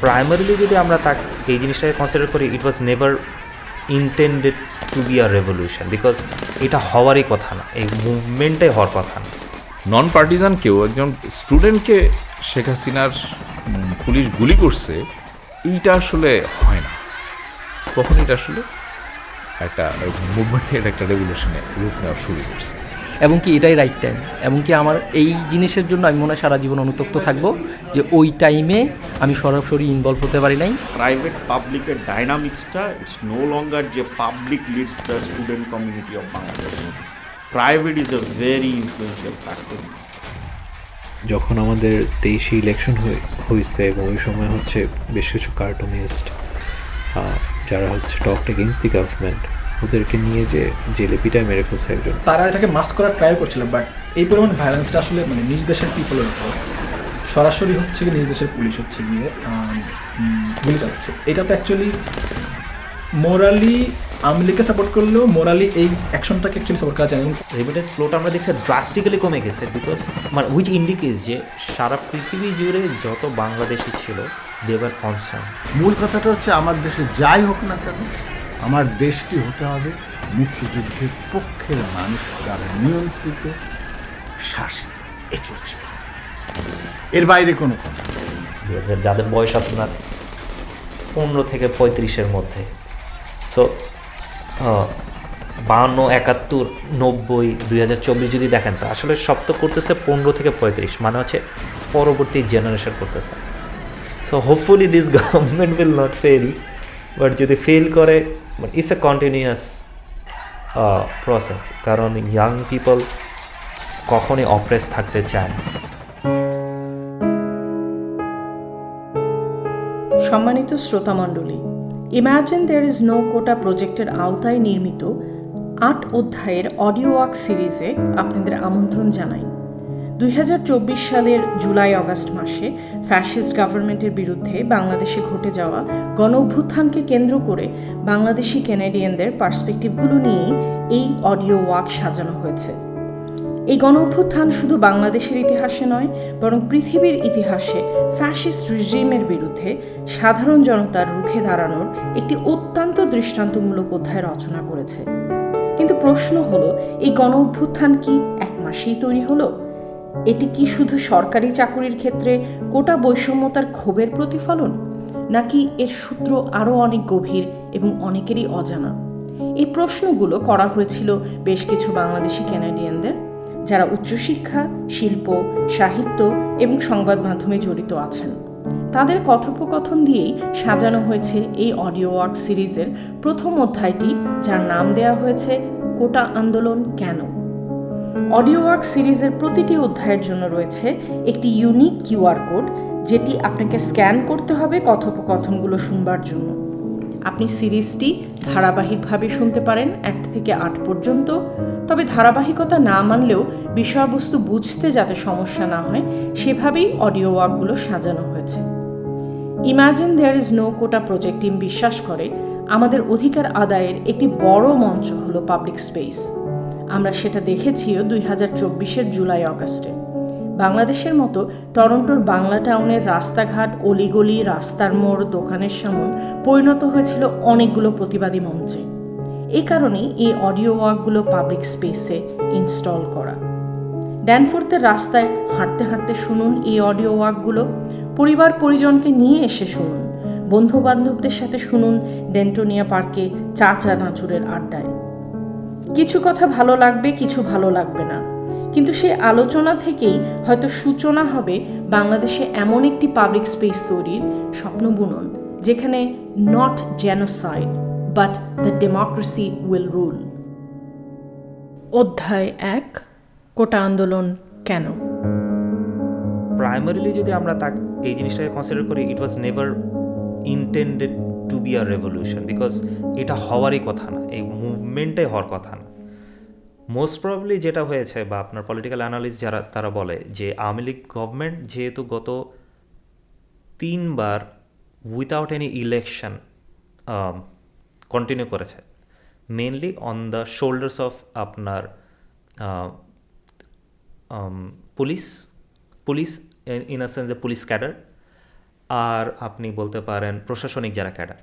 Primarily যদি আমরা এই জিনিসটাকে কনসিডার করি, it was never intended to be a revolution, because এটা হওয়ারই কথা না, এই মুভমেন্টটাই হওয়ার কথা না। নন পার্টিজান কেউ একজন স্টুডেন্টকে শেখ হাসিনার পুলিশ গুলি করছে, এইটা আসলে হয় না। তখন এটা আসলে একটা মুভমেন্ট থেকে একটা রেগুলেশনে রূপ নেওয়া শুরু করছে। এবং কি এটাই রাইট টাইম, এবং কি আমার এই জিনিসের জন্য আমি মনে হয় সারা জীবন অনুতপ্ত থাকবো যে ওই টাইমে আমি সরাসরি ইনভলভ হতে পারি নাই। প্রাইভেট পাবলিকের ডাইনামিক্সটা ইটস নো লঙ্গার যে public Leeds the student community of Bangladesh. Private is a very influential factor. যখন আমাদের দেশে ইলেকশন হয়েছে এবং ওই সময় হচ্ছে বেশ কিছু কার্টুনিস্ট যারা হচ্ছে টকড এগেইনস্ট দি গভর্নমেন্ট, ওদেরকে নিয়ে যে জেলে পিটায় মেরে ফেলছে একজন। তারা এটাকে মাস্ক করার ট্রাই করছিল, বাট এই পরিমাণ ভায়োলেন্সটা আসলে মানে নিজ দেশের পিপলের উপর সরাসরি হচ্ছে কি নিজ দেশের পুলিশ হচ্ছে গিয়ে গুলি চালাচ্ছে। এটা তো অ্যাকচুয়ালি মোরালি আওয়ামী লীগকে সাপোর্ট করলেও মোরালি এই অ্যাকশনটাকে অ্যাকচুয়ালি সাপোর্ট করা যায় না। রেমিটেন্স ফ্লোটা আমরা দেখছি ড্রাস্টিক্যালি কমে গেছে, বিকজ মানে হুইচ ইন্ডিকেটস যে সারা পৃথিবী জুড়ে যত বাংলাদেশি ছিল দে ওয়ার কনসার্ন। মূল কথাটা হচ্ছে আমার দেশে যাই হোক না কেন, আমার দেশটি হতে হবে মুক্তিযুদ্ধের পক্ষের মানুষ দ্বারা নিয়ন্ত্রিত, শাসিত। এটি হচ্ছে এর বাইরে কোনো কথা। যাদের বয়স আপনার 15 থেকে 35-এর মধ্যে, সো 52, 71, 90, 2024 যদি দেখেন, তো আসলে সব তো করতেছে 15 থেকে 35, মানে হচ্ছে পরবর্তী জেনারেশন করতেছে। So hopefully this government will not fail, but যদি ফেল করে, but it's a continuous process, কারণ ইয়াং পিপল কখনই অপ্রেস থাকতে চায় না। সম্মানিত শ্রোতামণ্ডলী, ইম্যাজিন দেয়ার ইজ নো কোটা প্রজেক্টের আওতায় নির্মিত 8 অধ্যায়ের অডিও ওয়ার্ক সিরিজে আপনাদের আমন্ত্রণ জানাই। 2024 সালের জুলাই অগাস্ট মাসে ফ্যাসিস্ট গভর্নমেন্টের বিরুদ্ধে বাংলাদেশে ঘটে যাওয়া গণ অভ্যুত্থানকে কেন্দ্র করে বাংলাদেশি ক্যানাডিয়ানদের পার্সপেক্টিভগুলো নিয়েই এই অডিও ওয়ার্ক সাজানো হয়েছে। এই গণ অভ্যুত্থান শুধু বাংলাদেশের ইতিহাসে নয়, বরং পৃথিবীর ইতিহাসে ফ্যাসিস্ট রেজিমের বিরুদ্ধে সাধারণ জনতার রুখে দাঁড়ানোর একটি অত্যন্ত দৃষ্টান্তমূলক অধ্যায় রচনা করেছে। কিন্তু প্রশ্ন হলো, এই গণ অভ্যুত্থান কি এক মাসেই তৈরি হলো? এটি কি শুধু সরকারি চাকুরির ক্ষেত্রে কোটা বৈষম্যতার ক্ষোভের প্রতিফলন, নাকি এর সূত্র আরও অনেক গভীর এবং অনেকেরই অজানা? এই প্রশ্নগুলো করা হয়েছিল বেশ কিছু বাংলাদেশি ক্যানাডিয়ানদের, যারা উচ্চশিক্ষা, শিল্প, সাহিত্য এবং সংবাদ মাধ্যমে জড়িত আছেন। তাদের কথোপকথন দিয়েই সাজানো হয়েছে এই অডিও ওয়ার্ক সিরিজের প্রথম অধ্যায়টি, যার নাম দেওয়া হয়েছে কোটা আন্দোলন কেন। অডিও ওয়ার্ক সিরিজের প্রতিটি অধ্যায়ের জন্য রয়েছে একটি ইউনিক কিউআর কোড, যেটি আপনাকে স্ক্যান করতে হবে কথোপকথনগুলো শুনবার জন্য। আপনি সিরিজটি ধারাবাহিকভাবে শুনতে পারেন 1 থেকে 8 পর্যন্ত, তবে ধারাবাহিকতা না মানলেও বিষয়বস্তু বুঝতে যাতে সমস্যা না হয় সেভাবেই অডিও ওয়ার্কগুলো সাজানো হয়েছে। Imagine there is no quota project team বিশ্বাস করে আমাদের অধিকার আদায়ের একটি বড় মঞ্চ হলো পাবলিক স্পেস। আমরা সেটা দেখেছিও 2024-এর জুলাই অগাস্টে। বাংলাদেশের মতো টরন্টোর বাংলা টাউনের রাস্তাঘাট, অলিগলি, রাস্তার মোড়, দোকানের সামন পরিণত হয়েছিল অনেকগুলো প্রতিবাদী মঞ্চে। এই কারণেই এই অডিও ওয়ার্কগুলো পাবলিক স্পেসে ইনস্টল করা। ড্যানফোর্থের রাস্তায় হাঁটতে হাঁটতে শুনুন এই অডিও ওয়ার্কগুলো, পরিবার পরিজনকে নিয়ে এসে শুনুন, বন্ধু বান্ধবদের সাথে শুনুন ডেন্টোনিয়া পার্কে চা নাচুরের আড্ডায়। কিছু কথা ভালো লাগবে, কিছু ভালো লাগবে না, কিন্তু সেই আলোচনা থেকেই হয়তো সূচনা হবে বাংলাদেশে এমন একটি পাবলিক স্পেস তৈরির স্বপ্ন বুনন, যেখানে not genocide but the democracy will rule. অধ্যায় 1, কোটা আন্দোলন কেন। প্রাইমারিলি যদি আমরা এই জিনিসটাকে কনসিডার করি, it was never intended to be a revolution, because এটা হওয়ারই কথা না, এই মুভমেন্টটাই হওয়ার কথা না। মোস্ট প্রবাবলি যেটা হয়েছে, বা আপনার পলিটিক্যাল অ্যানালিস্ট যারা তারা বলে যে আওয়ামী লীগ গভর্নমেন্ট যেহেতু গত 3 বার উইথাউট এনি ইলেকশন কন্টিনিউ করেছে, mainly on the shoulders of আপনার police in a sense the police cadre, আর আপনি বলতে পারেন প্রশাসনিক যারা ক্যাডার।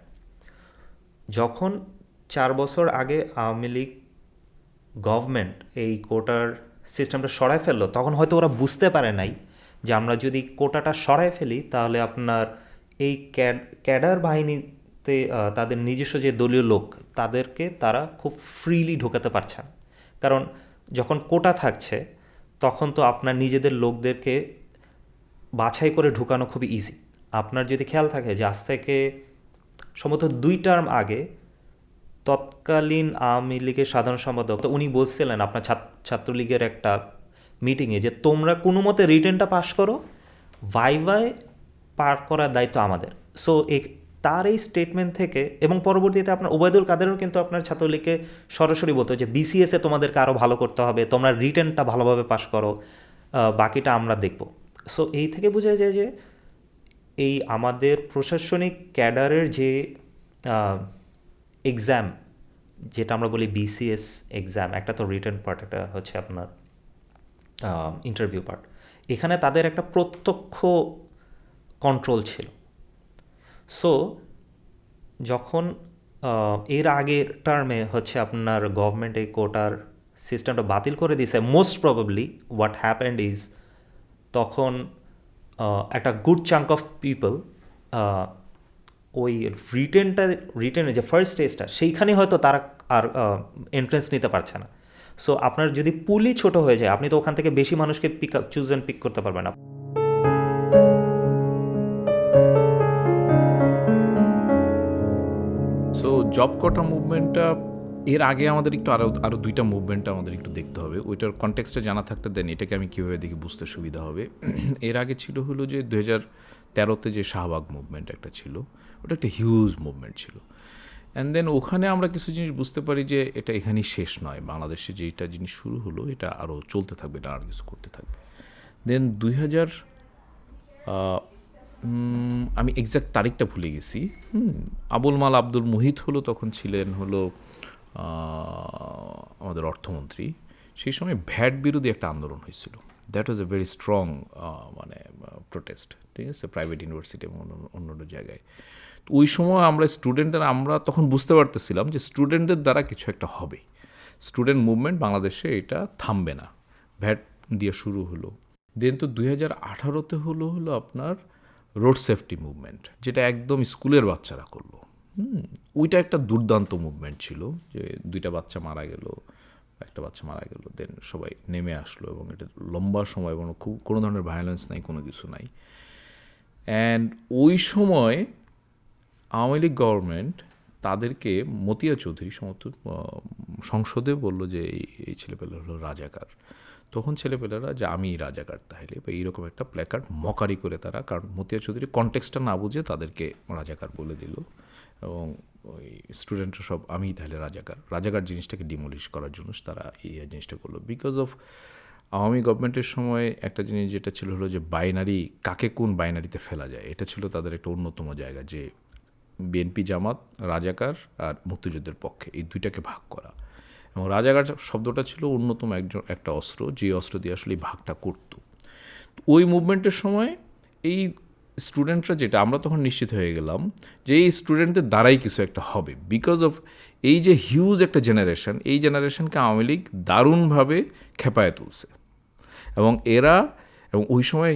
যখন 4 বছর আগে আওয়ামী লীগ গভর্নমেন্ট এই কোটার সিস্টেমটা সরায় ফেললো, তখন হয়তো ওরা বুঝতে পারে নাই যে আমরা যদি কোটাটা সরায় ফেলি তাহলে আপনার এই ক্যাডার বাহিনীতে তাদের নিজস্ব যে দলীয় লোক তাদেরকে তারা খুব ফ্রিলি ঢোকাতে পারছে না। কারণ যখন কোটা থাকছে তখন তো আপনার নিজেদের লোকদেরকে বাছাই করে ঢুকানো খুবই ইজি। আপনার যদি খেয়াল থাকে যে আজ থেকে সম্ভবত 2 টার্ম আগে তৎকালীন আওয়ামী লীগের সাধারণ সম্পাদক তো উনি বলছিলেন আপনার ছাত্রলীগের একটা মিটিংয়ে যে তোমরা কোনো মতে রিটেনটা পাস করো, ভাইভায় পার করার দায়িত্ব আমাদের। সো তার এই স্টেটমেন্ট থেকে এবং পরবর্তীতে আপনার ওবায়দুল কাদেরও কিন্তু আপনার ছাত্রলীগকে সরাসরি বলতো যে বিসিএসে তোমাদেরকে আরও ভালো করতে হবে, তোমরা রিটেনটা ভালোভাবে পাস করো, বাকিটা আমরা দেখব। সো এই থেকে বোঝা যায় যে এই আমাদের প্রশাসনিক ক্যাডারের যে এক্সাম, যেটা আমরা বলি বিসিএস এক্সাম, একটা তো রিটেন পার্ট, একটা হচ্ছে আপনার ইন্টারভিউ পার্ট, এখানে তাদের একটা প্রত্যক্ষ কন্ট্রোল ছিল। সো যখন এর আগের টার্মে হচ্ছে আপনার গভর্নমেন্ট এই কোটার সিস্টেমটা বাতিল করে দিয়েছে, most probably what happened is তখন একটা গুড চাঙ্ক অফ পিপল ওই রিটেনের যে ফার্স্ট স্টেজটা সেইখানে হয়তো তারা আর এন্ট্রেন্স নিতে পারছে না। সো আপনার যদি পুলই ছোট হয়ে যায়, আপনি তো ওখান থেকে বেশি মানুষকে চুজ অ্যান্ড পিক করতে পারবেন না। সো জব কোটা মুভমেন্টটা এর আগে আমাদের একটু আরও 2টা মুভমেন্টটা আমাদের একটু দেখতে হবে, ওইটার কনটেক্সটে জানা থাকতে দেন এটাকে আমি কীভাবে দেখি বুঝতে সুবিধা হবে। এর আগে ছিল হলো যে 2013-তে যে শাহবাগ মুভমেন্ট একটা ছিল, ওটা একটা হিউজ মুভমেন্ট ছিল। অ্যান্ড দেন ওখানে আমরা কিছু জিনিস বুঝতে পারি যে এটা এখানেই শেষ নয়, বাংলাদেশে যেটা জিনিস শুরু হলো এটা আরও চলতে থাকবে, এটা আর কিছু করতে থাকবে। দেন 2000 আমি এক্স্যাক্ট তারিখটা ভুলে গেছি, আবুল মাল আব্দুল মুহিত হলো তখন ছিলেন হলো আমাদের অর্থমন্ত্রী। সেই সময় ভ্যাট বিরোধী একটা আন্দোলন হয়েছিল, that was a very strong মানে প্রোটেস্ট, ঠিক আছে, প্রাইভেট ইউনিভার্সিটি এবং অন্য জায়গায়। ওই সময় আমরা তখন বুঝতে পারতেছিলাম যে স্টুডেন্টদের দ্বারা কিছু একটা হবে, স্টুডেন্ট মুভমেন্ট বাংলাদেশে এটা থামবে না, ভ্যাট দিয়ে শুরু হলো। দেন তো 2018-তে হলো আপনার রোড সেফটি মুভমেন্ট, যেটা একদম স্কুলের বাচ্চারা করলো। ওইটা একটা দুর্দান্ত মুভমেন্ট ছিল, যে 2টা বাচ্চা মারা গেল, একটা বাচ্চা মারা গেল, দেন সবাই নেমে আসলো এবং এটা লম্বা সময় এবং খুব কোনো ধরনের ভায়োলেন্স নাই, কোনো কিছু নাই। অ্যান্ড ওই সময় আওয়ামী লীগ গভর্নমেন্ট তাদেরকে মতিয়া চৌধুরী সমস্ত সংসদে বলল যে এই ছেলেপেলে হলো রাজাকার। তখন ছেলেপেলেরা যে আমি রাজাকার তাহলে, বা এইরকম একটা প্ল্যাকার্ড মকারি করে তারা, কারণ মতিয়া চৌধুরী কনটেক্সটটা না বুঝে তাদেরকে রাজাকার বলে দিল এবং ওই স্টুডেন্টরা সব আমি তাহলে রাজাকার জিনিসটাকে ডিমোলিশ করার জন্য তারা এই জিনিসটা করলো। বিকজ অফ আওয়ামী গভর্নমেন্টের সময় একটা জিনিস যেটা ছিল হলো যে বাইনারি, কাকে কোন বাইনারিতে ফেলা যায়, এটা ছিল তাদের একটা অন্যতম জায়গা, যে বিএনপি জামাত রাজাকার আর মুক্তিযুদ্ধের পক্ষে, এই 2টাকে ভাগ করা। এবং রাজাকার শব্দটা ছিল অন্যতম একটা অস্ত্র, যে অস্ত্র দিয়ে আসলে এই ভাগটা করত। ওই মুভমেন্টের সময় এই স্টুডেন্টরা, যেটা আমরা তখন নিশ্চিত হয়ে গেলাম যে এই স্টুডেন্টদের দ্বারাই কিছু একটা হবে, বিকজ অফ এই যে হিউজ একটা জেনারেশন, এই জেনারেশনকে আওয়ামী লীগ দারুণভাবে খেপায় তুলছে এবং ওই সময়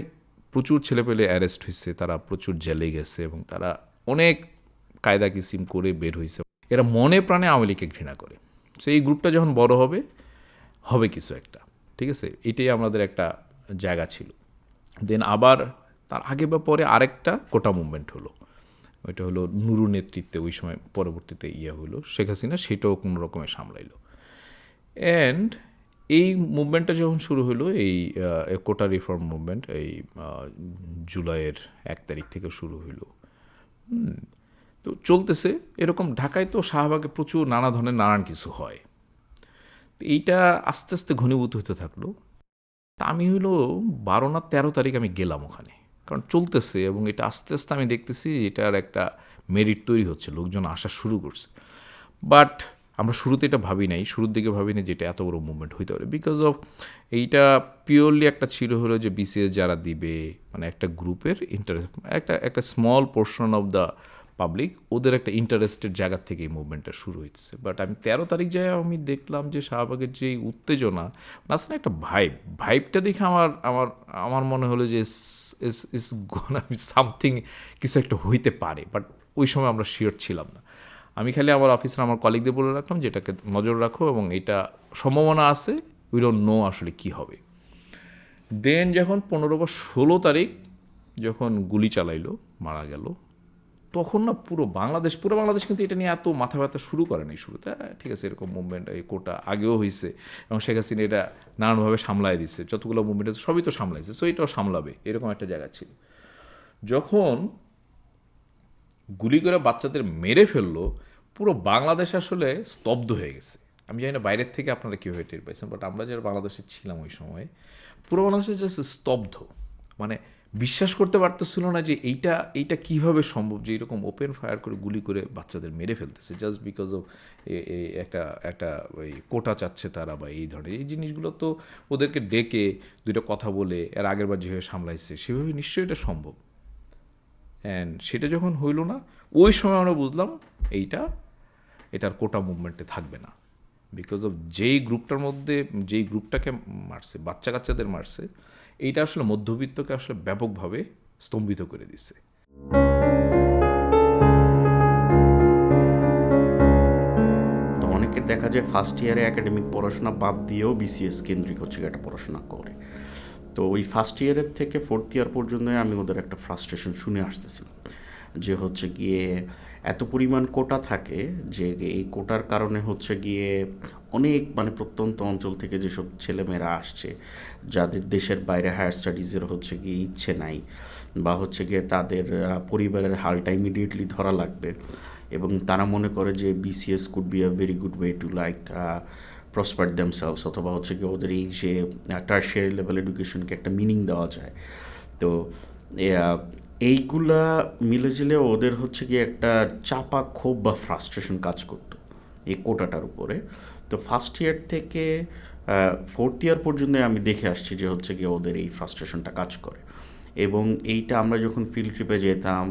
প্রচুর ছেলেপেলে অ্যারেস্ট হয়েছে, তারা প্রচুর জেলে গেছে এবং তারা অনেক কায়দা কিসিম করে বের হয়েছে। এরা মনে প্রাণে আওয়ামী লীগকে ঘৃণা করে। সো এই গ্রুপটা যখন বড় হবে কিছু একটা, ঠিক আছে, এটাই আমাদের একটা জায়গা ছিল। দেন আবার তার আগে বা পরে আরেকটা কোটা মুভমেন্ট হলো, ওইটা হলো নুরুর নেতৃত্বে, ওই সময় পরবর্তীতে হলো শেখ হাসিনা, সেটাও কোনো রকমের সামলাইলো। অ্যান্ড এই মুভমেন্টটা যখন শুরু হলো, এই কোটা রিফর্ম মুভমেন্ট, এই জুলাইয়ের 1 তারিখ থেকে শুরু হইলো, তো চলতেছে এরকম। ঢাকায় তো শাহবাগে প্রচুর নানা ধরনের নানান কিছু হয়, তো এইটা আস্তে আস্তে ঘনীভূত হতে থাকলো। তা আমি 12 না 13 তারিখ আমি গেলাম ওখানে, কারণ চলতেছে এবং এটা আস্তে আস্তে আমি দেখতেছি এটার একটা মেরিট তৈরি হচ্ছে, লোকজন আসা শুরু করছে। বাট আমরা শুরুতে এটা ভাবি নাই, শুরুর দিকে ভাবি নাই যে এটা এত বড় মুভমেন্ট হইতে পারে, বিকজ অফ এইটা পিওরলি একটা ছিল হলো যে বিসিএস যারা দিবে মানে একটা গ্রুপের ইন্টারেস্ট, একটা small portion of the public, ওদের একটা ইন্টারেস্টের জায়গা থেকে এই মুভমেন্টটা শুরু হইতেছে। বাট আমি 13 তারিখ যায় আমি দেখলাম যে শাহবাগের যে উত্তেজনা, আসলে একটা ভাইবটা দেখে আমার মনে হলো যে ইস গোনা সামথিং, কিছু একটা হইতে পারে, বাট ওই সময় আমরা শিওর ছিলাম না। আমি খালি আমার অফিসে আমার কলিগদের বলে রাখলাম যে এটাকে নজর রাখো এবং এটা সম্ভাবনা আছে, উই ডোন্ট নো আসলে কী হবে। দেন যখন 15 বা 16 তারিখ যখন গুলি চালাইলো, মারা গেল, তখন না পুরো বাংলাদেশ কিন্তু এটা নিয়ে এত মাথা ব্যথা শুরু করে নাই শুরুতে। ঠিক আছে, এরকম মুভমেন্ট এই কোটা আগেও হয়েছে এবং শেখ হাসিনা এটা নানানভাবে সামলাই দিচ্ছে, যতগুলো মুভমেন্ট আছে সবই তো সামলাইছে, সো এটাও সামলাবে, এরকম একটা জায়গা ছিল। যখন গুলি করে বাচ্চাদের মেরে ফেললো, পুরো বাংলাদেশ আসলে স্তব্ধ হয়ে গেছে। আমি জানি না বাইরের থেকে আপনারা কীভাবে টের পাইছেন, বাট আমরা যারা বাংলাদেশে ছিলাম ওই সময়, পুরো বাংলাদেশে জাস্ট স্তব্ধ, মানে বিশ্বাস করতে পারতেছিল না যে এইটা কীভাবে সম্ভব যে এরকম ওপেন ফায়ার করে গুলি করে বাচ্চাদের মেরে ফেলতেছে জাস্ট বিকজ অফ একটা ওই কোটা চাচ্ছে তারা বা এই ধরনের এই জিনিসগুলো। তো ওদেরকে ডেকে দুইটা কথা বলে এর আগের বার যেভাবে সামলাইছে সেভাবে নিশ্চয়ই এটা সম্ভব। অ্যান্ড সেটা যখন হইল না, ওই সময় আমরা বুঝলাম এটার কোটা মুভমেন্টে থাকবে না, বিকজ অফ যেই গ্রুপটাকে মারছে, বাচ্চা কাচ্চাদের মারছে, এইটা আসলে মধ্যবিত্তকে আসলে ব্যাপকভাবে স্তম্ভিত করে দিচ্ছে। তো অনেকের দেখা যায় ফার্স্ট ইয়ারে একাডেমিক পড়াশোনা বাদ দিয়েও বিসিএস কেন্দ্রিক হচ্ছে একটা পড়াশোনা করে। তো ওই ফার্স্ট ইয়ারের থেকে 4th ইয়ার পর্যন্ত আমি ওদের একটা ফ্রাস্ট্রেশন শুনে আসতেছিলাম যে হচ্ছে গিয়ে এত পরিমাণ কোটা থাকে যে এই কোটার কারণে হচ্ছে গিয়ে অনেক মানে প্রত্যন্ত অঞ্চল থেকে যেসব ছেলেমেয়েরা আসছে, যাদের দেশের বাইরে হায়ার স্টাডিজের হচ্ছে গিয়ে ইচ্ছে নাই বা হচ্ছে গিয়ে তাদের পরিবারের হালটা ইমিডিয়েটলি ধরা লাগবে, এবং তারা মনে করে যে BCS could be a very good way to like prosper themselves, অথবা হচ্ছে গিয়ে ওদের এই যে টার্সিয়ারি লেভেল এডুকেশনকে একটা মিনিং দেওয়া যায়। তো এইগুলা মিলেঝিলে ওদের হচ্ছে গিয়ে একটা চাপা ক্ষোভ বা ফ্রাস্ট্রেশন কাজ করতো এই কোটাটার উপরে। তো ফার্স্ট ইয়ার থেকে 4th ইয়ার পর্যন্ত আমি দেখে আসছি যে হচ্ছে গিয়ে ওদের এই ফ্রাস্ট্রেশনটা কাজ করে, এবং এইটা আমরা যখন ফিল্ড ট্রিপে যেতাম,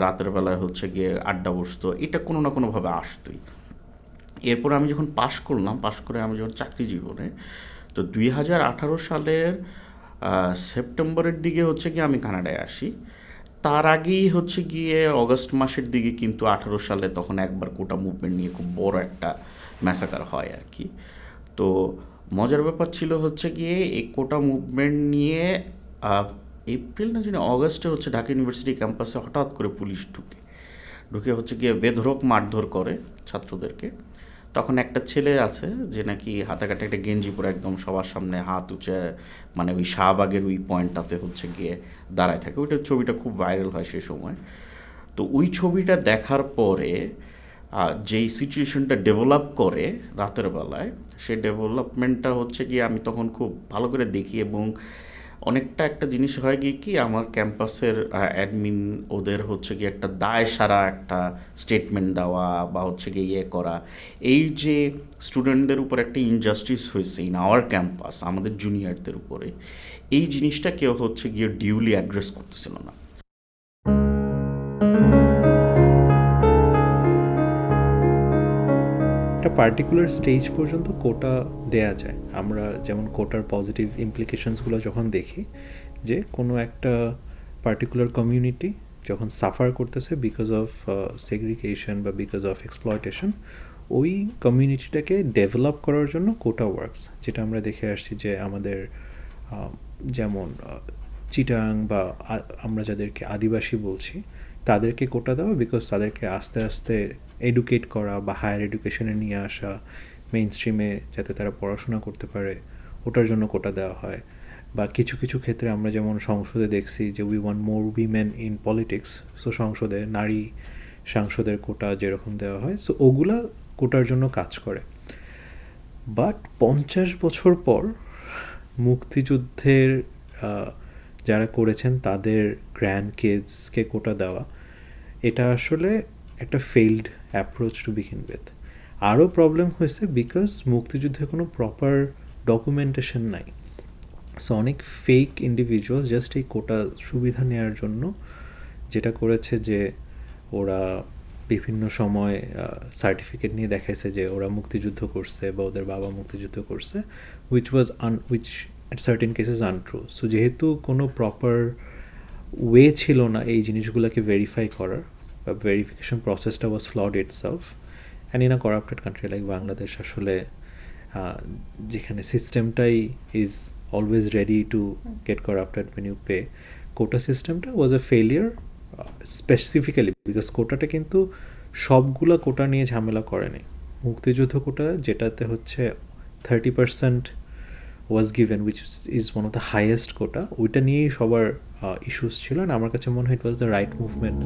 রাতের বেলায় হচ্ছে গিয়ে আড্ডা বসতো, এটা কোনো না কোনোভাবে আসতোই। এরপর আমি যখন পাশ করে আমি যখন চাকরি জীবনে, তো 2018 সালের সেপ্টেম্বরের দিকে হচ্ছে গিয়ে আমি কানাডায় আসি। তার আগেই হচ্ছে গিয়ে অগস্ট মাসের দিকে কিন্তু 18 সালে তখন একবার কোটা মুভমেন্ট নিয়ে খুব বড় একটা ম্যাসাকার হয় আর কি। তো মজার ব্যাপার ছিল হচ্ছে গিয়ে এই কোটা মুভমেন্ট নিয়ে এপ্রিল না জানি অগস্টে হচ্ছে ঢাকা ইউনিভার্সিটি ক্যাম্পাসে হঠাৎ করে পুলিশ ঢুকে হচ্ছে গিয়ে বেধড়ক মারধর করে ছাত্রদেরকে। তখন একটা ছেলে আছে যে নাকি হাতে কাটে একটা গেঞ্জি পরে একদম সবার সামনে হাত উঁচে, মানে ওই শাহবাগের ওই পয়েন্টটাতে হচ্ছে গিয়ে দাঁড়ায় থাকে। ওইটার ছবিটা খুব ভাইরাল হয় সেই সময়। তো ওই ছবিটা দেখার পরে যেই সিচুয়েশনটা ডেভেলপ করে রাতের বেলায়, সেই ডেভেলপমেন্টটা হচ্ছে গিয়ে আমি তখন খুব ভালো করে দেখি, এবং অনেকটা একটা জিনিস হয় গিয়ে কি আমার ক্যাম্পাসের অ্যাডমিন ওদের হচ্ছে গিয়ে একটা দায় সারা একটা স্টেটমেন্ট দেওয়া বা হচ্ছে গিয়ে ইয়ে করা, এই যে স্টুডেন্টদের উপর একটা ইনজাস্টিস হয়েছে ইন আওয়ার ক্যাম্পাস আমাদের জুনিয়রদের উপরে, এই জিনিসটা কেউ হচ্ছে গিয়ে ডিউলি অ্যাড্রেস করতেছিল না। একটা পার্টিকুলার স্টেজ পর্যন্ত কোটা দেয়া যায়। আমরা যেমন কোটার পজিটিভ ইমপ্লিকেশনসগুলো যখন দেখি যে কোনো একটা পার্টিকুলার কমিউনিটি যখন সাফার করতেছে বিকজ অফ সেগ্রিগেশন বা বিকজ অফ এক্সপ্লয়টেশন, ওই কমিউনিটিটাকে ডেভেলপ করার জন্য কোটা ওয়ার্কস, যেটা আমরা দেখে আসছি যে আমাদের যেমন চিটাং বা আমরা যাদেরকে আদিবাসী বলছি তাদেরকে কোটা দেওয়া, বিকজ তাদেরকে আস্তে আস্তে এডুকেট করা বা হায়ার এডুকেশনে নিয়ে আসা, মেইন স্ট্রিমে যাতে তারা পড়াশোনা করতে পারে, ওটার জন্য কোটা দেওয়া হয়। বা কিছু কিছু ক্ষেত্রে আমরা যেমন সংসদে দেখছি যে we want more women in politics, so সংসদে নারী সাংসদের কোটা যেরকম দেওয়া হয়, সো ওগুলা কোটার জন্য কাজ করে। বাট 50 বছর পর মুক্তিযুদ্ধের যারা করেছেন তাদের গ্র্যান্ড কিডসকে কোটা দেওয়া, এটা আসলে একটা failed approach to begin with. আরও প্রবলেম হয়েছে বিকজ মুক্তিযুদ্ধে কোনো প্রপার ডকুমেন্টেশন নাই। সো অনেক ফেক ইন্ডিভিজুয়াল জাস্ট এই কোটা সুবিধা নেওয়ার জন্য যেটা করেছে যে ওরা বিভিন্ন সময় সার্টিফিকেট নিয়ে দেখাইছে যে ওরা মুক্তিযুদ্ধ করছে বা ওদের বাবা মুক্তিযুদ্ধ করছে, which at certain cases untrue. So যেহেতু কোনো প্রপার ওয়ে ছিল না এই জিনিসগুলোকে ভেরিফাই করার, বা ভেরিফিকেশন প্রসেসটা was flawed itself, and in a corrupted country like Bangladesh আসলে যেখানে সিস্টেমটাই is always ready to get corrupted when you pay, quota সিস্টেমটা was a failure specifically because কোটাটা কিন্তু সবগুলা কোটা নিয়ে ঝামেলা করেনি। মুক্তিযুদ্ধ কোটা যেটাতে হচ্ছে 30% was given, which is one of the highest quota, ওইটা নিয়েই সবার ইস্যুস ছিল। আর আমার কাছে মনে হয় ইট ওয়াজ দ্য রাইট মুভমেন্ট।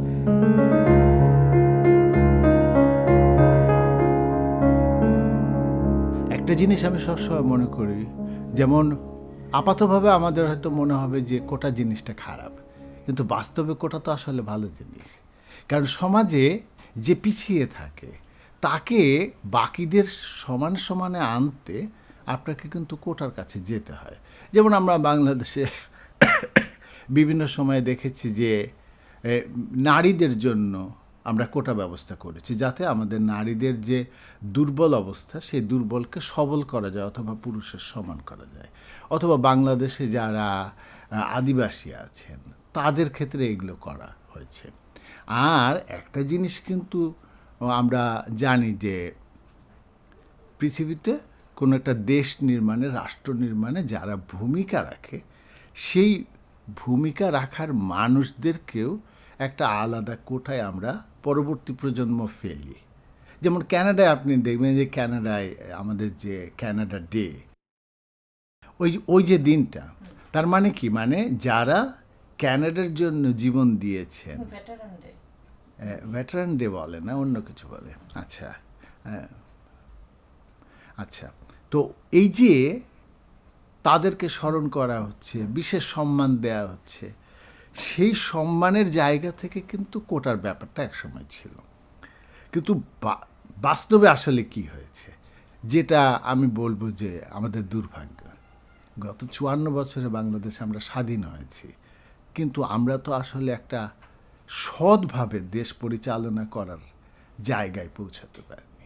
একটা জিনিস আমি সবসময় মনে করি, যেমন আপাতভাবে আমাদের হয়তো মনে হবে যে কোটা জিনিসটা খারাপ, কিন্তু বাস্তবে কোটা তো আসলে ভালো জিনিস। কারণ সমাজে যে পিছিয়ে থাকে তাকে বাকিদের সমানে আনতে আপনাকে কিন্তু কোটার কাছে যেতে হয়। যেমন আমরা বাংলাদেশে বিভিন্ন সময়ে দেখেছি যে নারীদের জন্য আমরা কোটা ব্যবস্থা করেছি যাতে আমাদের নারীদের যে দুর্বল অবস্থা সেই দুর্বলকে সবল করা যায় অথবা পুরুষের সমান করা যায়। অথবা বাংলাদেশে যারা আদিবাসী আছেন তাদের ক্ষেত্রে এগুলো করা হয়েছে। আর একটা জিনিস কিন্তু আমরা জানি যে পৃথিবীতে কোনো একটা দেশ নির্মাণে, রাষ্ট্র নির্মাণে যারা ভূমিকা রাখে সেই ভূমিকা রাখার মানুষদেরকেও একটা আলাদা কোটায় আমরা পরবর্তী প্রজন্ম ফেলি। যেমন ক্যানাডায় আপনি দেখবেন যে ক্যানাডায় আমাদের যে ক্যানাডা ডে, ওই যে দিনটা, তার মানে কি, মানে যারা ক্যানাডার জন্য জীবন দিয়েছেন, ভেটারান ডে বলে না, অন্য কিছু বলে। আচ্ছা আচ্ছা, তো এই যে তাদেরকে স্মরণ করা হচ্ছে, বিশেষ সম্মান দেয়া হচ্ছে, সেই সম্মানের জায়গা থেকে কিন্তু কোটার ব্যাপারটা একসময় ছিল। কিন্তু বাস্তবে আসলে কি হয়েছে, যেটা আমি বলবো যে আমাদের দুর্ভাগ্য, গত 54 বছরে বাংলাদেশে আমরা স্বাধীন হয়েছি, কিন্তু আমরা তো আসলে একটা সৎভাবে দেশ পরিচালনা করার জায়গায় পৌঁছাতে পারিনি।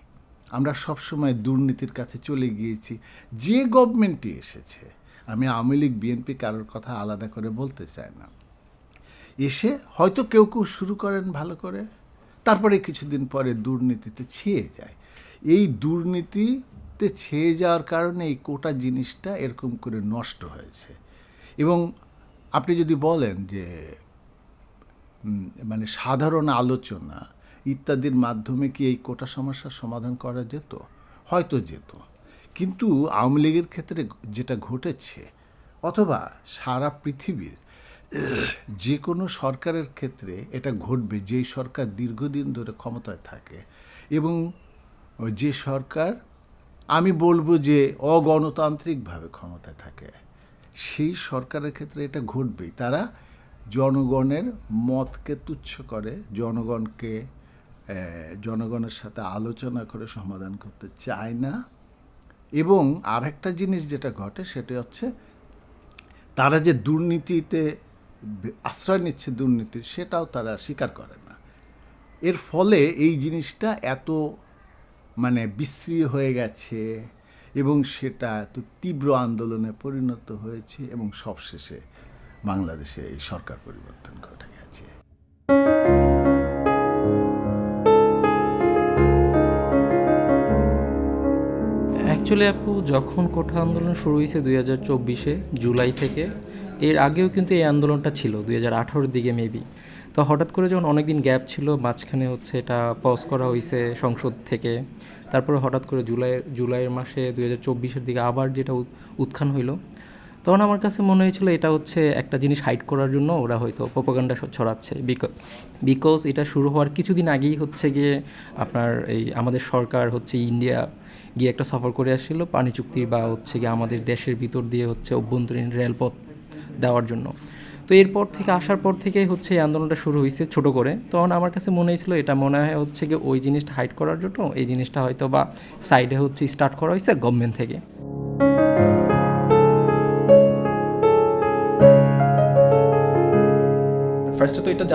আমরা সবসময় দুর্নীতির কাছে চলে গিয়েছি। যে গভর্নমেন্টই এসেছে, আমি আওয়ামী লীগ বিএনপি কারোর কথা আলাদা করে বলতে চাই না, এসে হয়তো কেউ শুরু করেন ভালো করে, তারপরে কিছুদিন পরে দুর্নীতিতে ছেয়ে যায়। এই দুর্নীতিতে ছেয়ে যাওয়ার কারণে এই কোটা জিনিসটা এরকম করে নষ্ট হয়েছে। এবং আপনি যদি বলেন যে মানে সাধারণ আলোচনা ইত্যাদির মাধ্যমে কি এই কোটা সমস্যার সমাধান করা যেত, হয়তো যেত। কিন্তু আওয়ামী লীগের ক্ষেত্রে যেটা ঘটেছে, অথবা সারা পৃথিবীর যে কোনো সরকারের ক্ষেত্রে এটা ঘটবে, যেই সরকার দীর্ঘদিন ধরে ক্ষমতায় থাকে এবং যে সরকার আমি বলবো যে অগণতান্ত্রিকভাবে ক্ষমতায় থাকে, সেই সরকারের ক্ষেত্রে এটা ঘটবেই। তারা জনগণের মতকে তুচ্ছ করে, জনগণের সাথে আলোচনা করে সমাধান করতে চায় না। এবং আর একটা জিনিস যেটা ঘটে সেটা হচ্ছে তারা যে দুর্নীতিতে আশ্রয় নিচ্ছে, দুর্নীতি, সেটাও তারা স্বীকার করে না। এর ফলে এই জিনিসটা এত মানে বিশ্রী হয়ে গেছে এবং সেটা এত তীব্র আন্দোলনে পরিণত হয়েছে এবং সবশেষে বাংলাদেশে এই সরকার পরিবর্তন ঘটে গেছে। অ্যাকচুয়ালি আপু, যখন কোটা আন্দোলন শুরু হয়েছে 2024 জুলাই থেকে, এর আগেও কিন্তু এই আন্দোলনটা ছিল 2018 দিকে মেবি। তো হঠাৎ করে যখন অনেক দিন গ্যাপ ছিল, মাঝখানে হচ্ছে এটা পজ করা হয়েছে সংসদ থেকে, তারপরে হঠাৎ করে জুলাইয়ের মাসে 2024 দিকে আবার যেটা উত্থান হইলো, তখন আমার কাছে মনে হয়েছিল এটা হচ্ছে একটা জিনিস হাইড করার জন্য ওরা হয়তো প্রোপাগান্ডা ছড়াচ্ছে। বিকজ এটা শুরু হওয়ার কিছুদিন আগেই হচ্ছে গিয়ে আপনার এই আমাদের সরকার হচ্ছে ইন্ডিয়া গিয়ে একটা সফর করে আসছিল পানি চুক্তির বা হচ্ছে গিয়ে আমাদের দেশের ভিতর দিয়ে হচ্ছে অভ্যন্তরীণ রেলপথ দেওয়ার জন্য। তো এরপর থেকে আসার পর থেকেই হচ্ছে এই আন্দোলনটা শুরু হয়েছে ছোট করে। তখন আমার কাছে মনে হয়েছিল এটা মনে হয় হচ্ছে কি ওই জিনিসটা হাইড করার জন্য এই জিনিসটা হয়তো বা সাইডে হচ্ছে স্টার্ট করা হয়েছে গভর্নমেন্ট থেকে। ফার্স্টে তো এটা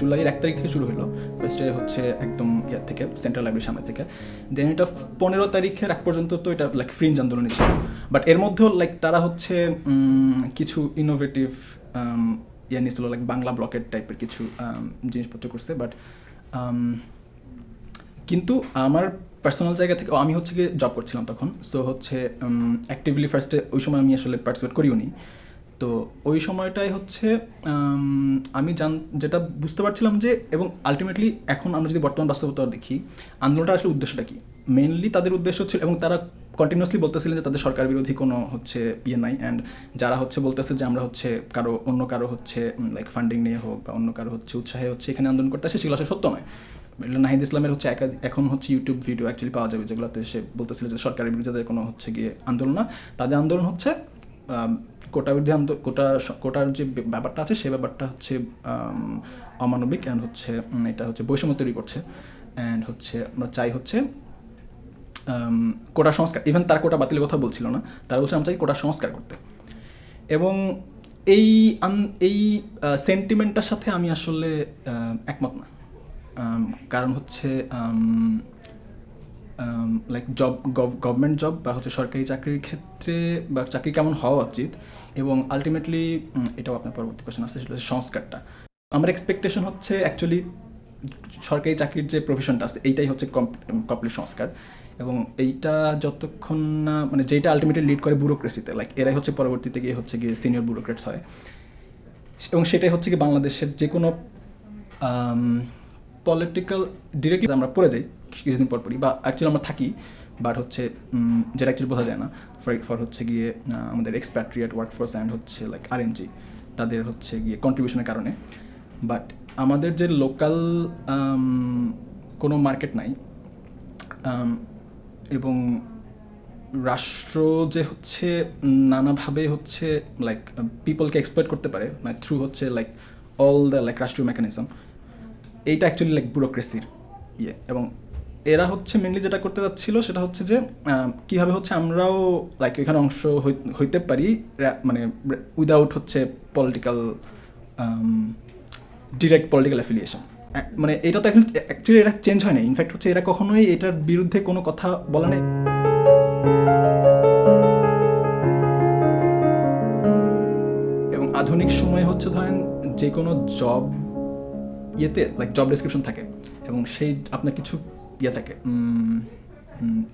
জুলাইয়ের 1 তারিখ থেকে শুরু হলো। ফার্স্টে হচ্ছে একদম ইয়ার থেকে সেন্ট্রাল লাইব্রেরির সামনে থেকে, দেন এটা 15 তারিখের আগ পর্যন্ত তো এটা লাইক ফ্রিঞ্জ আন্দোলনই ছিল। বাট এর মধ্যেও লাইক তারা হচ্ছে কিছু ইনোভেটিভ ইয়ে নিয়েছিল, লাইক বাংলা ব্লকের টাইপের কিছু জিনিসপত্র করছে। বাট কিন্তু আমার পার্সোনাল জায়গা থেকে আমি হচ্ছে গিয়ে জব করছিলাম তখন, সো হচ্ছে অ্যাক্টিভলি ফার্স্টে ওই সময় আমি আসলে পার্টিসিপেট করিও নি। তো ওই সময়টাই হচ্ছে আমি যেটা বুঝতে পারছিলাম যে, এবং আলটিমেটলি এখন আমরা যদি বর্তমান বাস্তবতা দেখি আন্দোলনটা আসলে উদ্দেশ্যটা কি, মেইনলি তাদের উদ্দেশ্য ছিল, এবং তারা কন্টিনিউয়াসলি বলতেছিলেন যে তাদের সরকার বিরোধী কোনো হচ্ছে ইয়ে নাই। অ্যান্ড যারা হচ্ছে বলতেছে যে আমরা হচ্ছে অন্য কারো হচ্ছে লাইক ফান্ডিং নিয়ে হোক বা অন্য কারো হচ্ছে উৎসাহে হচ্ছে এখানে আন্দোলন করতে আসে, সেগুলো আসলে সত্য নয়। নাহিদ ইসলামের হচ্ছে এখন হচ্ছে ইউটিউব ভিডিও অ্যাকচুয়ালি পাওয়া যাবে যেগুলোতে সে বলতেছিল যে সরকারের বিরুদ্ধে কোনো হচ্ছে গিয়ে আন্দোলন না, তাদের আন্দোলন হচ্ছে কোটা বিরোধী কোটার যে ব্যাপারটা আছে সে ব্যাপারটা হচ্ছে অমানবিক, অ্যান্ড হচ্ছে এটা হচ্ছে বৈষম্য তৈরি করছে। অ্যান্ড হচ্ছে আমরা চাই হচ্ছে কোটা সংস্কার, ইভেন তার কোটা বাতিলের কথা বলছিল না, তারা বলছে আমরা চাই কোটা সংস্কার করতে। এবং এই সেন্টিমেন্টটার সাথে আমি আসলে একমত না। কারণ হচ্ছে লাইক গভর্নমেন্ট জব বা হচ্ছে সরকারি চাকরির ক্ষেত্রে বা চাকরি কেমন হওয়া উচিত, এবং আলটিমেটলি এটাও আপনার পরবর্তী কোয়েশ্চেন আসছে, সেটা হচ্ছে সংস্কারটা। আমার এক্সপেকটেশন হচ্ছে অ্যাকচুয়ালি সরকারি চাকরির যে প্রফেশনটা আছে এইটাই হচ্ছে কমপ্লিট সংস্কার, এবং এইটা যতক্ষণ না মানে যেটা আলটিমেটলি লিড করে ব্যুরোক্রেসিতে, লাইক এরাই হচ্ছে পরবর্তীতে গিয়ে হচ্ছে গিয়ে সিনিয়র ব্যুরোক্রেটস হয়, এবং সেটাই হচ্ছে কি বাংলাদেশের যে কোনো পলিটিক্যাল ডিরেক্টলি আমরা পড়ে যাই কিছুদিন পরপরই, বা অ্যাকচুয়ালি আমরা থাকি, বাট হচ্ছে যেটা অ্যাকচুয়ালি বোঝা যায় না ফর হচ্ছে গিয়ে আমাদের এক্সপ্যাট্রিয়েট ওয়ার্কফোর্স অ্যান্ড হচ্ছে লাইক আরএনজি তাদের হচ্ছে গিয়ে কন্ট্রিবিউশনের কারণে। বাট আমাদের যে লোকাল কোনো মার্কেট নাই, এবং রাষ্ট্র যে হচ্ছে নানাভাবে হচ্ছে লাইক পিপলকে এক্সপ্লয়েট করতে পারে মানে থ্রু হচ্ছে লাইক অল দ্য লাইক রাষ্ট্রীয় মেকানিজম, এইটা অ্যাকচুয়ালি লাইক ব্যুরোক্রেসির ইয়ে। এবং এরা হচ্ছে মেনলি যেটা করতে যাচ্ছিল সেটা হচ্ছে যে কীভাবে হচ্ছে আমরাও লাইক এখানে অংশ হইতে পারি মানে উইদাউট হচ্ছে পলিটিক্যাল ডিরেক্ট পলিটিক্যাল অ্যাফিলিয়েশন। মানে এটা তো এখন অ্যাকচুয়ালি এটা চেঞ্জ হয় না, ইনফ্যাক্ট হচ্ছে এরা কখনোই এটার বিরুদ্ধে কোনো কথা বলে নাই। এবং আধুনিক সময়ে হচ্ছে ধরেন যে কোনো জব ইয়েতে লাইক জব ডেসক্রিপশন থাকে, এবং সেই আপনার কিছু ইয়ে থাকে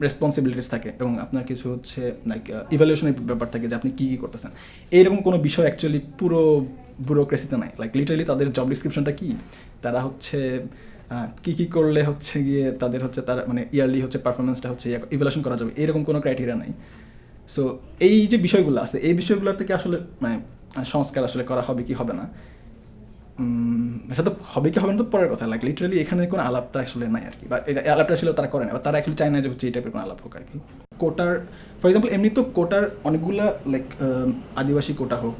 রেসপন্সিবিলিটিস থাকে, এবং আপনার কিছু হচ্ছে লাইক ইভ্যালুয়েশনের ব্যাপার থাকে যে আপনি কী কী করতেছেন। এইরকম কোনো বিষয় অ্যাকচুয়ালি পুরো ব্যুরোক্রেসিতে নাই। লাইক লিটারালি তাদের জব ডিসক্রিপশনটা কী, তারা হচ্ছে কী কী করলে হচ্ছে গিয়ে তাদের হচ্ছে তার মানে ইয়ারলি হচ্ছে পারফরমেন্সটা হচ্ছে ইভ্যালুয়েশন করা যাবে, এরকম কোনো ক্রাইটেরিয়া নাই। সো এই যে বিষয়গুলো আছে এই বিষয়গুলো থেকে আসলে মানে সংস্কার আসলে করা হবে কি হবে না, এটা তো হবে কি হবে না তো পরের কথা। লাইক লিটারালি এখানে কোনো আলাপটা আসলে নাই আর কি, বা আলাপটা আসলে তারা করে না, বা তারা অ্যাকচুয়ালি চায় না যে হচ্ছে এই টাইপের কোনো আলাপ হোক আর কি। কোটার ফর এক্সাম্পল এমনি তো কোটার অনেকগুলা লাইক আদিবাসী কোটা হোক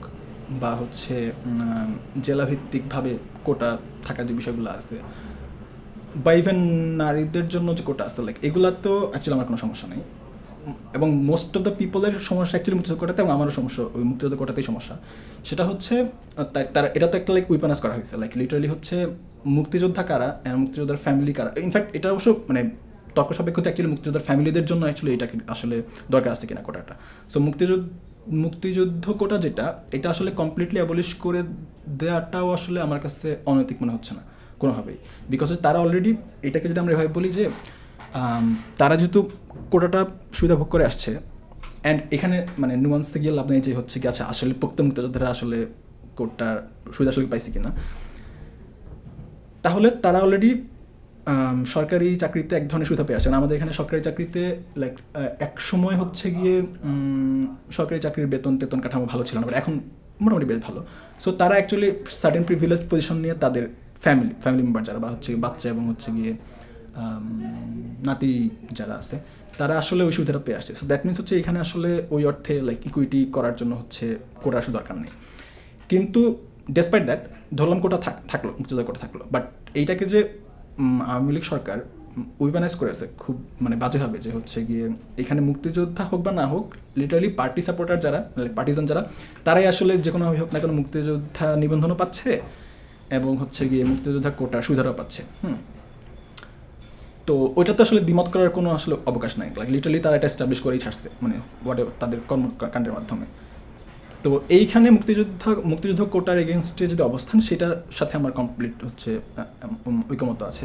বা হচ্ছে জেলাভিত্তিকভাবে কোটা থাকার যে বিষয়গুলো আছে, বা ইভেন নারীদের জন্য যে কোটা আছে লাইক এগুলা তো অ্যাকচুয়ালি আমার কোনো সমস্যা নেই। এবং মোস্ট অফ দ্য পিপলের সমস্যা অ্যাকচুয়ালি মুক্তিযোদ্ধা কোটাতে, এবং আমারও সমস্যা ওই মুক্তিযোদ্ধা কোটাতেই সমস্যা। সেটা হচ্ছে তারা এটা তো একটা লাইক উইপেনাইজ করা হয়েছে, লাইক লিটারালি হচ্ছে মুক্তিযোদ্ধা কারা, মুক্তিযোদ্ধার ফ্যামিলি কারা। ইনফ্যাক্ট এটা অবশ্য মানে তর্ক সাপেক্ষ হচ্ছে অ্যাকচুয়ালি মুক্তিযোদ্ধার ফ্যামিলিদের জন্য অ্যাকচুয়ালি এটা আসলে দরকার আছে কিনা কোটাটা। সো মুক্তিযুদ্ধ কোটা যেটা এটা আসলে কমপ্লিটলি অ্যাবলিশ করে দেওয়াটাও আসলে আমার কাছে অনৈতিক মনে হচ্ছে না কোনোভাবেই, বিকজ তারা অলরেডি এটাকে যদি আমরা এভাবে বলি যে তারা যেহেতু কোটাটা সুবিধা ভোগ করে আসছে, অ্যান্ড এখানে মানে নুয়ান্সে গিয়ে লাভ নেই যে হচ্ছে কি আচ্ছা আসলে প্রকৃত মুক্তিযোদ্ধারা আসলে কোটার সুবিধা আসলে পাইছে কিনা, তাহলে তারা অলরেডি সরকারি চাকরিতে এক ধরনের সুবিধা পেয়ে আসছেন। আমাদের এখানে সরকারি চাকরিতে লাইক এক সময় হচ্ছে গিয়ে সরকারি চাকরির বেতন কাঠামো ভালো ছিল না, এখন মোটামুটি বেশ ভালো। সো তারা অ্যাকচুয়ালি সার্টেন প্রিভিলেজ পজিশন নিয়ে তাদের ফ্যামিলি মেম্বার যারা বা হচ্ছে বাচ্চা এবং হচ্ছে গিয়ে নাতি যারা আছে তারা আসলে ওই সুবিধাটা পেয়ে আসছে। সো দ্যাট মিনস হচ্ছে এখানে আসলে ওই অর্থে লাইক ইকুইটি করার জন্য হচ্ছে কোটা আসলে দরকার নেই। কিন্তু ডেসপাইট দ্যাট ধরলাম কোটা থাকলো, মুক্তিযোদ্ধা কোটা থাকলো, বাট এইটাকে যে আওয়ামী লীগ সরকার উইবানাইজ করেছে খুব মানে বাজেভাবে, যে হচ্ছে গিয়ে এখানে মুক্তিযোদ্ধা হোক বা না হোক, লিটারালি পার্টি সাপোর্টার যারা, পার্টিজান যারা, তারাই আসলে যে কোনোভাবে হোক না কোনো মুক্তিযোদ্ধা নিবন্ধনও পাচ্ছে এবং হচ্ছে গিয়ে মুক্তিযোদ্ধা কোটা সুবিধাও পাচ্ছে। তো ওইটা তো আসলে দ্বিমত করার কোনো আসলে অবকাশ নাই, লাইক লিটারালি তারা এটা এস্টাবলিশ করেই ছাড়ছে, মানে হোয়াট তাদের কর্মকাণ্ডের মাধ্যমে। তো এইখানে মুক্তিযুদ্ধ কোটার এগেনস্টে যদি অবস্থান, সেটার সাথে আমার কমপ্লিট হচ্ছে ঐকমত্য আছে।